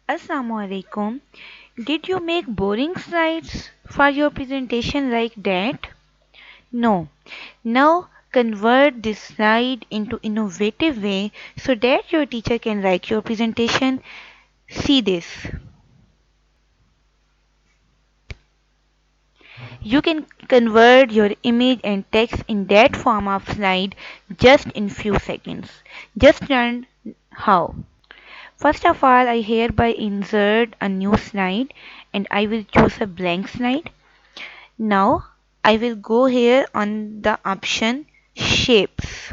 Assalamualaikum. Did you make boring slides for your presentation like that? No. Now convert this slide into innovative way so that your teacher can like your presentation. See this. You can convert your image and text in that form of slide just in few seconds. Just learn how. First of all, I hereby insert a new slide and I will choose a blank slide. Now I will go here on the option shapes.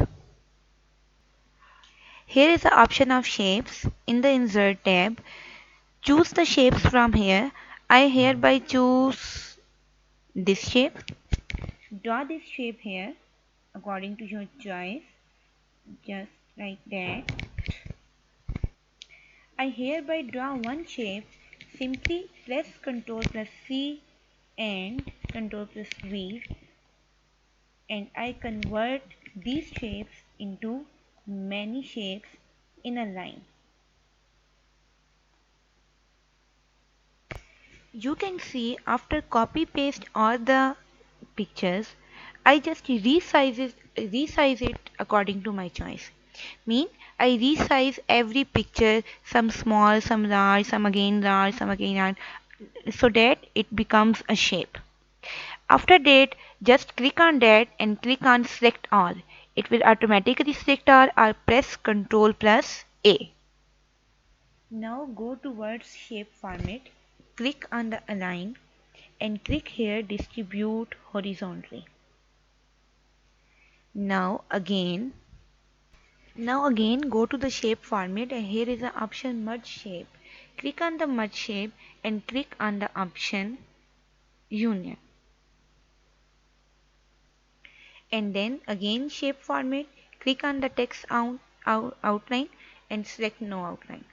Here is the option of shapes. In the insert tab, choose the shapes from here. I hereby choose this shape. Draw this shape here according to your choice, just like that. I hereby draw one shape. Simply press Ctrl plus C and Ctrl plus V, and I convert these shapes into many shapes in a line. You can see after copy paste all the pictures, I just resize it according to my choice. Mean I resize every picture, some small, some large, some again large, some again large, so that it becomes a shape. After that, just click on that and click on select all. It will automatically select all or press Ctrl plus A. Now go towards shape format, click on the align and click here distribute horizontally. Now again go to the shape format and here is the option merge shape. Click on the merge shape and click on the option union. And then again shape format, click on the text outline and select no outline.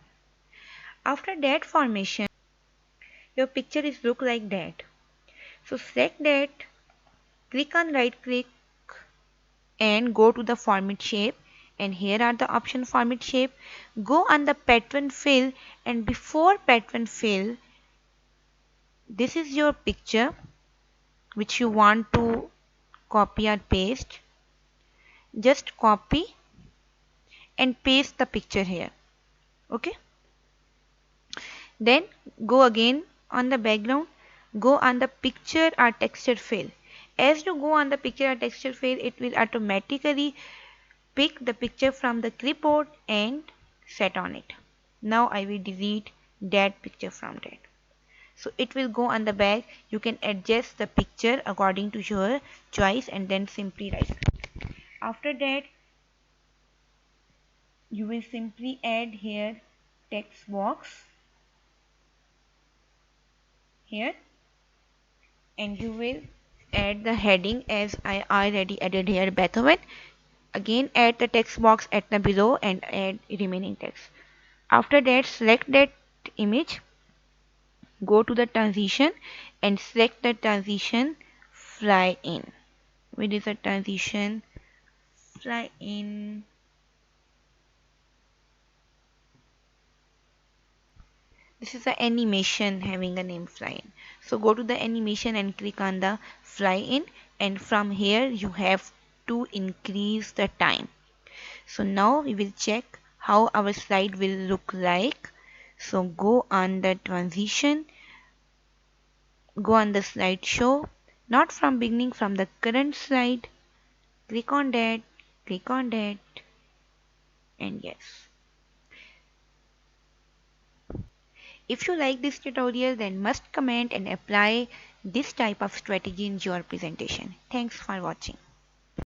After that formation, your picture is look like that. So select that, click on right click and go to the format shape, and here are the option format shape. Go on the pattern fill, and before pattern fill, this is your picture which you want to copy or paste. Just copy and paste the picture here. Okay, then go again on the background, go on the picture or texture fill. As you go on the picture or texture fill, it will automatically pick the picture from the clipboard and set on it. Now I will delete that picture from that. So it will go on the back. You can adjust the picture according to your choice and then simply write. After that, you will simply add here text box here, and you will add the heading as I already added here Beethoven. Again add the text box at the below and add remaining text. After that, select that image, go to the transition and select the transition fly in. Where is the transition fly in? This is the animation having a name fly in. So go to the animation and click on the fly in, and from here you have to increase the time. So now we will check how our slide will look like. So go on the transition, go on the slideshow, not from beginning, from the current slide. Click on that, click on that, and yes. If you like this tutorial, then must comment and apply this type of strategy in your presentation. Thanks for watching.